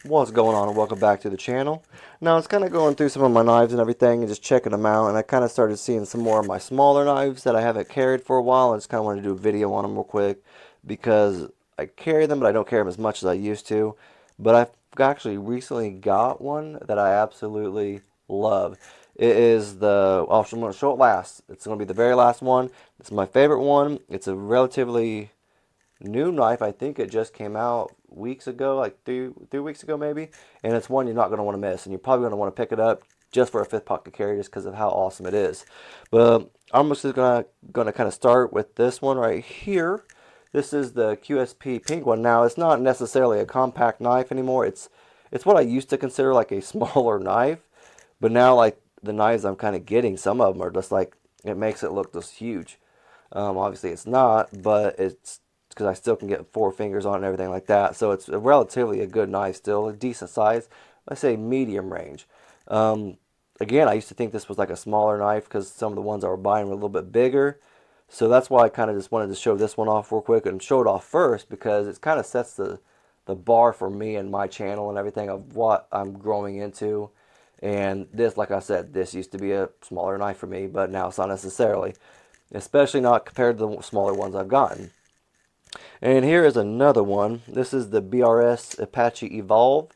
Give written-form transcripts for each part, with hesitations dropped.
What's going on, and welcome back to the channel. Now, it's kind of going through some of my knives and everything and just checking them out, and I kind of started seeing some more of my smaller knives that I haven't carried for a while. I just kind of wanted to do a video on them real quick because I carry them, but I don't carry them as much as I used to. But I've actually recently got one that I absolutely love. It is the, I'm going to show it last. It's going to be the very last one. It's my favorite one. It's a relatively new knife. I think it just came out weeks ago, like three weeks ago maybe, and it's one you're not going to want to miss, and you're probably going to want to pick it up just for a fifth pocket carry just because of how awesome it is. But I'm just gonna kind of start with this one right here. This is the QSP Pink one. Now, it's not necessarily a compact knife anymore. It's what I used to consider like a smaller knife, but now like the knives I'm kind of getting, some of them are just like, it makes it look just huge. Obviously it's not, but it's because I still can get 4 fingers on it and everything like that. So it's relatively a good knife still, a decent size. I say medium range. Again, I used to think this was like a smaller knife because some of the ones I were buying were a little bit bigger. So that's why I kind of just wanted to show this one off real quick and show it off first because it kind of sets the bar for me and my channel and everything of what I'm growing into. And this, like I said, this used to be a smaller knife for me, but now it's not necessarily, especially not compared to the smaller ones I've gotten. And here is another one. This is the BRS Apache Evolve.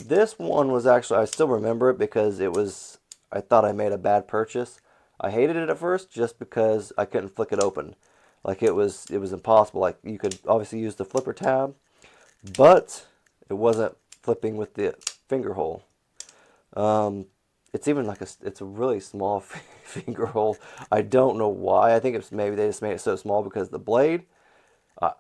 This one was actually, I still remember it because I thought I made a bad purchase. I hated it at first just because I couldn't flick it open. Like it was impossible. Like you could obviously use the flipper tab, but it wasn't flipping with the finger hole. It's even like it's a really small finger hole. I don't know why. I think it's maybe they just made it so small because of the blade.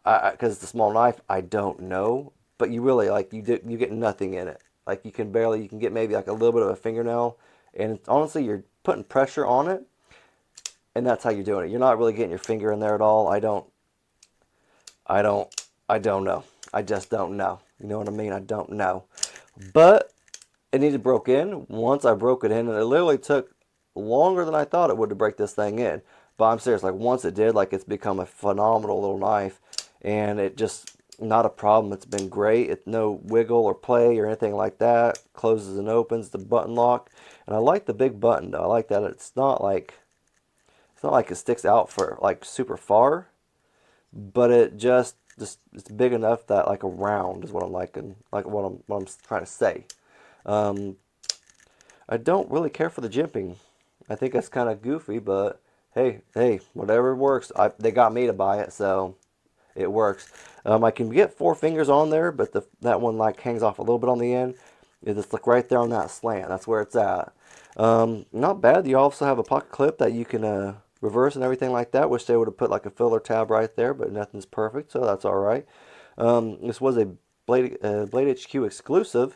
Because it's a small knife, I don't know, but you really like you get nothing in it. Like you can get maybe like a little bit of a fingernail, and honestly, you're putting pressure on it, and that's how you're doing it. You're not really getting your finger in there at all. I don't, I don't know. I just don't know. You know what I mean? I don't know, but it needed broke in. Once I broke it in, and it literally took longer than I thought it would to break this thing in. But I'm serious, like once it did, like it's become a phenomenal little knife, and it just not a problem. It's been great. It's no wiggle or play or anything like that. Closes and opens the button lock, and I like the big button though. I like that it's not like it sticks out for like super far, but it just it's big enough that like a round is what I'm liking, like what I'm trying to say. Um, I don't really care for the jimping. I think that's kind of goofy, but hey, whatever works. They got me to buy it, so it works. I can get 4 fingers on there, but that one like hangs off a little bit on the end. It's just like right there on that slant. That's where it's at. Not bad. You also have a pocket clip that you can reverse and everything like that. Wish they would have put like a filler tab right there, but nothing's perfect, so that's all right. This was a Blade HQ exclusive.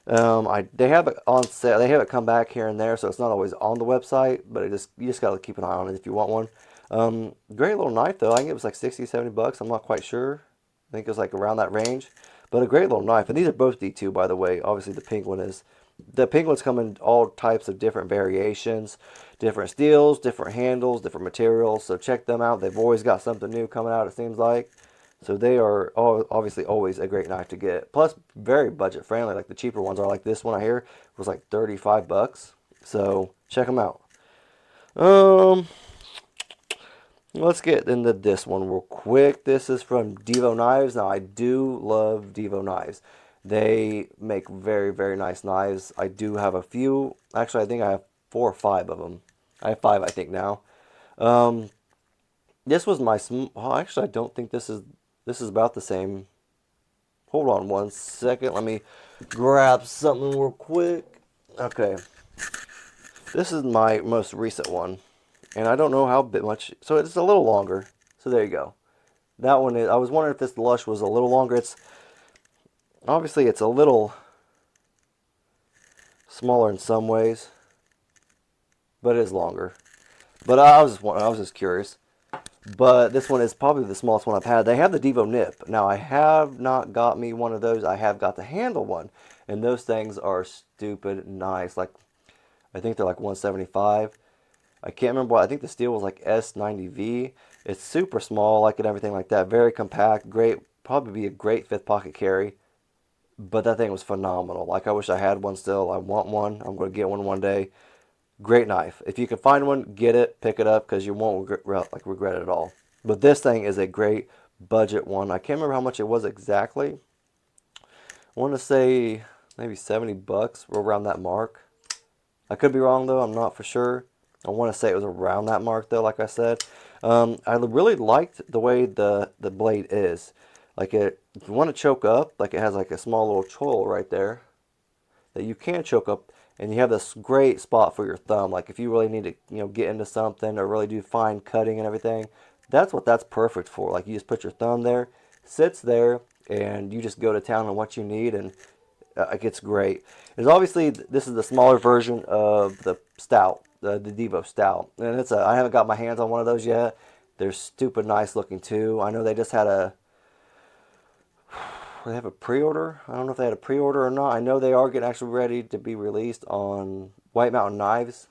They have it on sale. They have it come back here and there, so it's not always on the website, but you just gotta keep an eye on it if you want one. Great little knife though. I think it was like 60, 70 bucks. I'm not quite sure. I think it was like around that range, but a great little knife. And these are both D2, by the way. Obviously, the pink one is. The pink ones come in all types of different variations, different steels, different handles, different materials. So check them out. They've always got something new coming out, it seems like. So they are obviously always a great knife to get. Plus, very budget friendly. Like the cheaper ones are. Like this one I hear was like 35 bucks. So check them out. Um, let's get into this one real quick. This is from Divo Knives. Now I do love Divo Knives. They make very, very nice knives. I do have a few. Actually, I think I have 4 or 5 of them. I have 5, I think now. Um, this was my. Oh, actually, I don't think this is about the same. Hold on 1 second. Let me grab something real quick. Okay. This is my most recent one. And I don't know how much. So it's a little longer. So there you go. That one is. I was wondering if this Lush was a little longer. Obviously it's a little smaller in some ways, but it is longer. But I was just curious. But this one is probably the smallest one I've had. They have the Divo Nip. Now, I have not got me one of those. I have got the handle one. And those things are stupid nice. Like, I think they're like 175. I can't remember what. I think the steel was like S90V. It's super small, like and everything like that. Very compact. Great. Probably be a great fifth pocket carry. but that thing was phenomenal. Like, I wish I had one still. I want one. I'm going to get one day. Great knife. If you can find one, get it, pick it up, because you won't regret it at all. But this thing is a great budget one. I can't remember how much it was exactly. I want to say maybe 70 bucks, around that mark. I could be wrong though, I'm not for sure. I want to say it was around that mark though, like I said. I really liked the way the blade is. Like, if you want to choke up, like, it has like a small little choil right there that you can choke up, and you have this great spot for your thumb. Like, if you really need to, get into something or really do fine cutting and everything, that's what that's perfect for. Like, you just put your thumb there, sits there, and you just go to town on what you need, and it gets great. There's obviously, this is the smaller version of the Stout, the Divo Stout, and I haven't got my hands on one of those yet. They're stupid nice looking too. I know they just had they have a pre-order. I don't know if they had a pre-order or not. I know they are getting actually ready to be released on White Mountain Knives.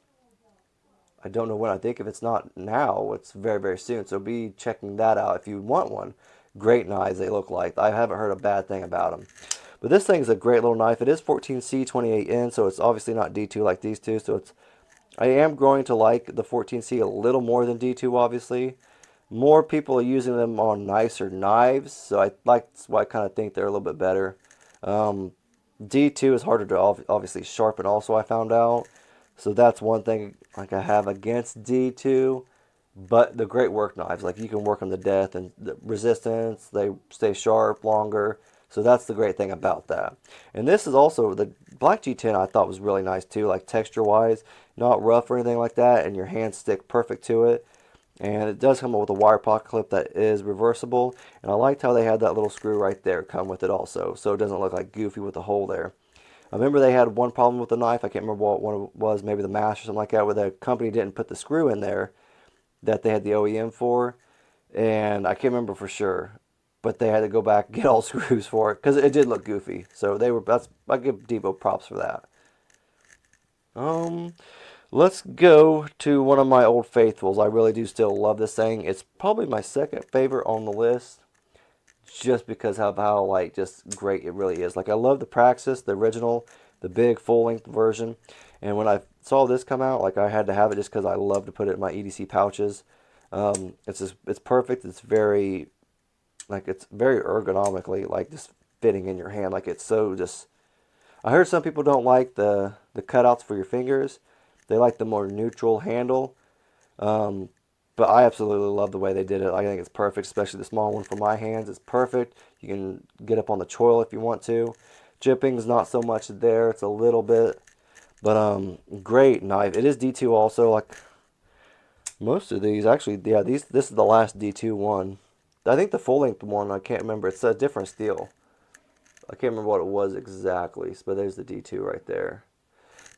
I don't know when. I think if it's not now, it's very, very soon. So be checking that out if you want one. Great knives they look like. I haven't heard a bad thing about them. But this thing is a great little knife. It is 14C 28N, so it's obviously not D2 like these two. So I am growing to like the 14C a little more than D2, obviously. More people are using them on nicer knives, so that's why I kind of think they're a little bit better. D2 is harder to obviously sharpen also, I found out. So that's one thing like I have against D2. But the great work knives, like, you can work them to death, and the resistance, they stay sharp longer. So that's the great thing about that. And this is also, the Black G10 I thought was really nice too, like texture-wise. Not rough or anything like that, and your hands stick perfect to it. And it does come with a wire pocket clip that is reversible. And I liked how they had that little screw right there come with it also, so it doesn't look like goofy with the hole there. I remember they had one problem with the knife. I can't remember what one it was, maybe the mash or something like that, where the company didn't put the screw in there that they had the OEM for. And I can't remember for sure, but they had to go back and get all screws for it because it did look goofy. So I give Divo props for that. Let's go to one of my old faithfuls. I really do still love this thing. It's probably my second favorite on the list, just because of how like just great it really is. Like, I love the Praxis, the original, the big full-length version. And when I saw this come out, like, I had to have it just because I love to put it in my EDC pouches. It's perfect. It's very ergonomically, like, just fitting in your hand. Like, it's so just. I heard some people don't like the cutouts for your fingers. They like the more neutral handle. But I absolutely love the way they did it. I think it's perfect, especially the small one for my hands. It's perfect. You can get up on the choil if you want to. Jipping's not so much there. It's a little bit. But great knife. It is D2 also. Like, most of these, actually, yeah, this is the last D2 one. I think the full-length one, I can't remember. It's a different steel. I can't remember what it was exactly, but there's the D2 right there.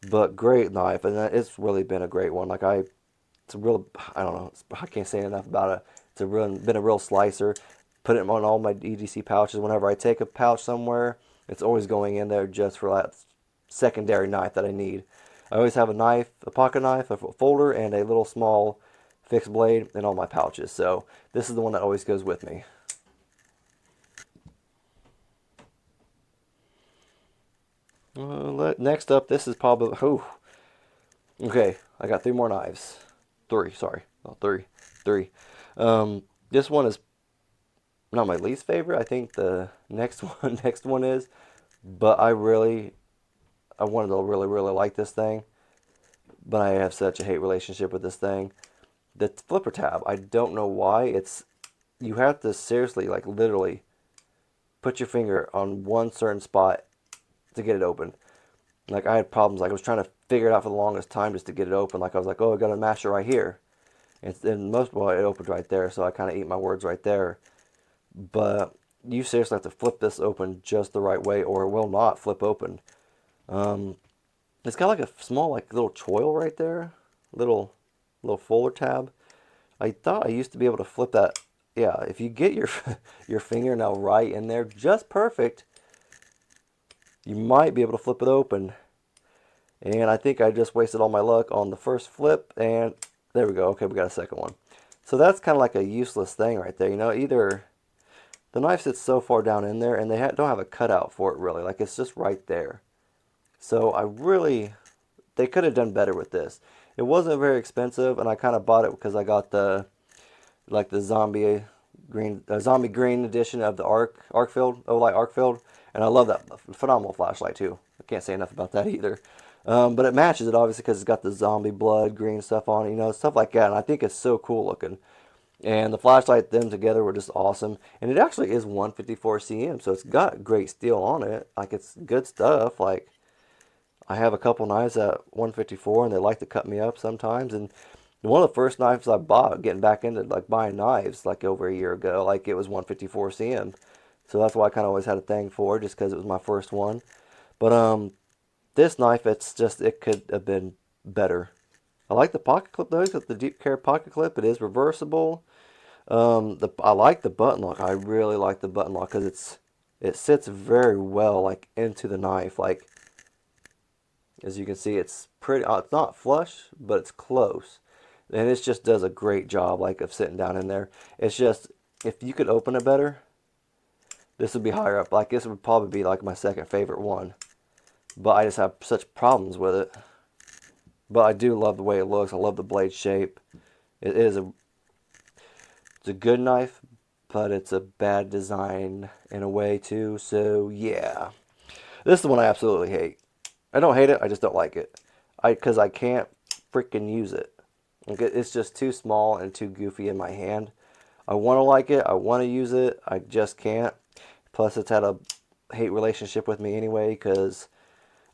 But great knife, and it's really been a great one. Like, it's a real, I don't know, I can't say enough about it. Been a real slicer. Put it on all my EDC pouches. Whenever I take a pouch somewhere, it's always going in there just for that secondary knife that I need. I always have a knife, a pocket knife, a folder, and a little small fixed blade in all my pouches. So this is the one that always goes with me. Next up, this is probably, okay, I got three more knives. Three, sorry. Oh, three. This one is not my least favorite. I think the next one is, but I wanted to really like this thing, but I have such a hate relationship with this thing. The flipper tab, I don't know why. You have to seriously, like, literally put your finger on one certain spot to get it open. Like, I had problems. Like, I was trying to figure it out for the longest time just to get it open. Like, I was like, oh, I got to mash it right here. And most of all, it opened right there, so I kind of eat my words right there. But you seriously have to flip this open just the right way, or it will not flip open. It's got like a small, like, little choil right there, little folder tab. I thought I used to be able to flip that. Yeah, if you get your fingernail right in there, just perfect, you might be able to flip it open. And I think I just wasted all my luck on the first flip, and there we go. Okay, we got a second one. So that's kind of like a useless thing right there. Either The knife sits so far down in there, and they don't have a cutout for it really. Like, it's just right there. So they could have done better with this. It wasn't very expensive, and I kind of bought it because I got the zombie green edition of the arc field, Olight arc field, and I love that phenomenal flashlight too. I can't say enough about that either. But it matches it obviously because it's got the zombie blood green stuff on it, you know, stuff like that. And I think it's so cool looking. And the flashlight, them together were just awesome. And it actually is 154 cm, so it's got great steel on it. Like, it's good stuff. Like, I have a couple knives at 154, and they like to cut me up sometimes. And one of the first knives I bought, getting back into like buying knives, like over a year ago, like it was 154 cm. So that's why I kind of always had a thing for it, just because it was my first one. But this knife, it could have been better. I like the pocket clip though. It's got the deep care pocket clip. It is reversible. I like the button lock. I really like the button lock because it sits very well like into the knife. Like, as you can see, it's pretty. It's not flush, but it's close, and it just does a great job like of sitting down in there. It's just, if you could open it better, this would be higher up. Like, this would probably be like my second favorite one, but I just have such problems with it. But I do love the way it looks. I love the blade shape. It's a good knife, but it's a bad design in a way too. So yeah, this is the one I absolutely hate. I don't hate it. I just don't like it. Because I can't freaking use it. Like, it's just too small and too goofy in my hand. I want to like it. I want to use it. I just can't. Plus, it's had a hate relationship with me anyway, because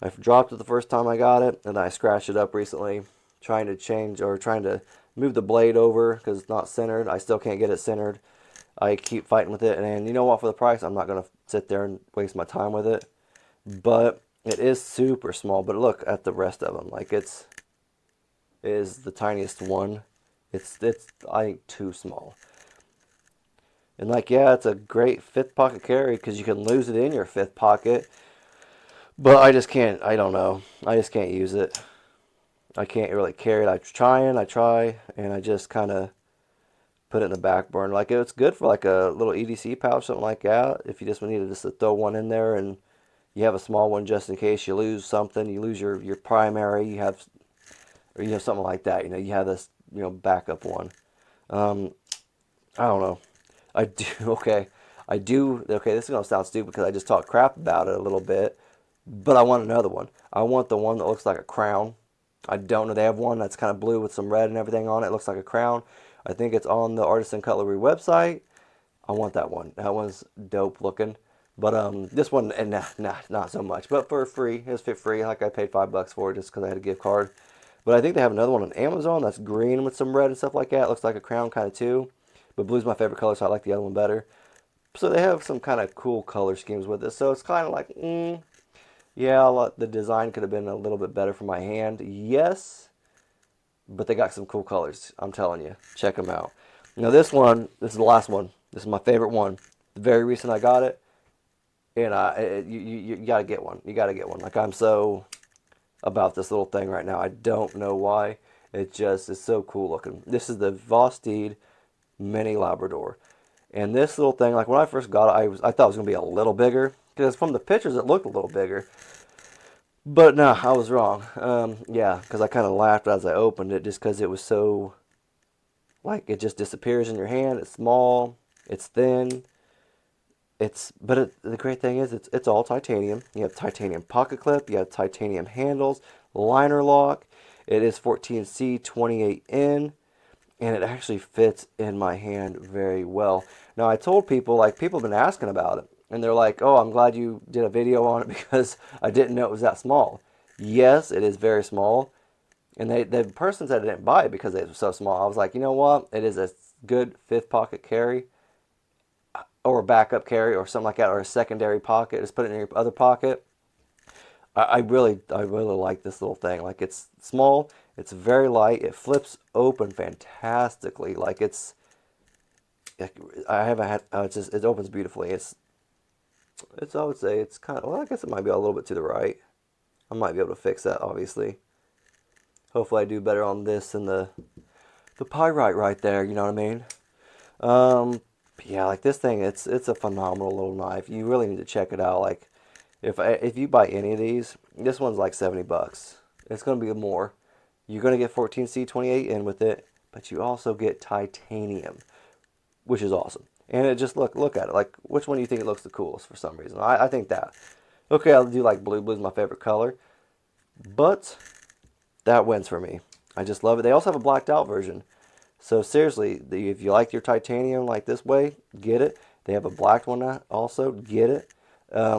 I dropped it the first time I got it, and I scratched it up recently, trying to move the blade over because it's not centered. I still can't get it centered. I keep fighting with it, and you know what? For the price, I'm not going to sit there and waste my time with it. But it is super small. But look at the rest of them. Like, it is the tiniest one. It's I think too small. And like, yeah, it's a great fifth pocket carry because you can lose it in your fifth pocket. But I just can't. I don't know. I just can't use it. I can't really carry it. I try, and I just kind of put it in the back burner. Like, it's good for like a little EDC pouch, something like that. If you just need to throw one in there, and you have a small one just in case you lose something, you lose your primary, you have, or you know, something like that. You know, you have this, you know, backup one. I don't know. I do. Okay, I do. Okay, this is gonna sound stupid because I just talked crap about it a little bit, but I want another one. I want the one that looks like a crown. I don't know. They have one that's kind of blue with some red and everything on it. It looks like a crown. I think it's on the Artisan Cutlery website. I want that one. That one's dope looking. But this one, and not so much. But for free, it was free. Like, I paid $5 for it just because I had a gift card. But I think they have another one on Amazon that's green with some red and stuff like that. It looks like a crown kind of too. But blue's my favorite color, so I like the other one better. So they have some kind of cool color schemes with this. So it's kind of like, yeah, the design could have been a little bit better for my hand. Yes, but they got some cool colors. I'm telling you, check them out. Now this is the last one. This is my favorite one. Very recent I got it, and you gotta get one. You gotta get one. Like, I'm so about this little thing right now. I don't know why. It just is so cool looking. This is the vosteed Mini Labrador. And this little thing, like when I first got it, I thought it was going to be a little bigger. Because from the pictures, it looked a little bigger. But no, I was wrong. Yeah, because I kind of laughed as I opened it just because it was so, like, it just disappears in your hand. It's small. It's thin. The great thing is it's all titanium. You have titanium pocket clip. You have titanium handles. Liner lock. It is 14C 28N. And it actually fits in my hand very well. Now, I told people, like, people have been asking about it, and they're like, oh, I'm glad you did a video on it because I didn't know it was that small. Yes, it is very small, and the person said I didn't buy it because it was so small. I was like, you know what? It is a good fifth pocket carry, or a backup carry, or something like that, or a secondary pocket. Just put it in your other pocket. I really like this little thing. Like, it's small, it's very light, it flips open fantastically. Like, I haven't had, it opens beautifully. I would say it's kind of, well, I guess it might be a little bit to the right. I might be able to fix that, obviously. Hopefully I do better on this than the pyrite right there, you know what I mean? But yeah, like this thing, it's a phenomenal little knife. You really need to check it out. Like if you buy any of these, this one's like 70 bucks. It's gonna be more. You're gonna get 14C28 in with it, but you also get titanium, which is awesome. And it just look at it. Like which one do you think it looks the coolest for some reason? I think that. Okay, I'll do like blue. Blue's my favorite color, but that wins for me. I just love it. They also have a blacked out version. So seriously, if you like your titanium like this way, get it. They have a black one also, get it.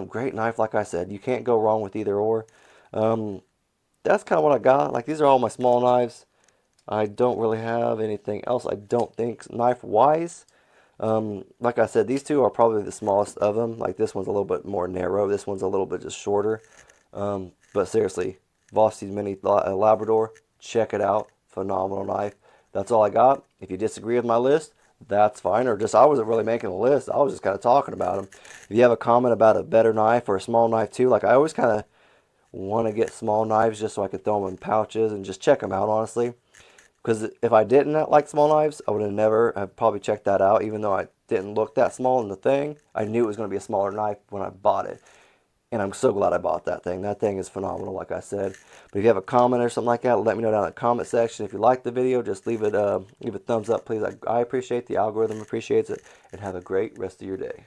Great knife, like I said. You can't go wrong with either or. Um, that's kind of what I got. Like these are all my small knives. I don't really have anything else, I don't think, knife-wise. Like I said, these two are probably the smallest of them. Like this one's a little bit more narrow. This one's a little bit just shorter. But seriously, Vosteed Mini Labrador, check it out. Phenomenal knife. That's all I got. If you disagree with my list, that's fine. Or just I wasn't really making a list. I was just kind of talking about them. If you have a comment about a better knife or a small knife too, like I always kind of want to get small knives just so I could throw them in pouches and just check them out, honestly. Because if I didn't like small knives, I would have never have probably checked that out. Even though I didn't look that small in the thing, I knew it was going to be a smaller knife when I bought it. And I'm so glad I bought that thing. That thing is phenomenal, like I said. But if you have a comment or something like that, let me know down in the comment section. If you like the video, just leave a thumbs up, please. I appreciate the algorithm appreciates it. And have a great rest of your day.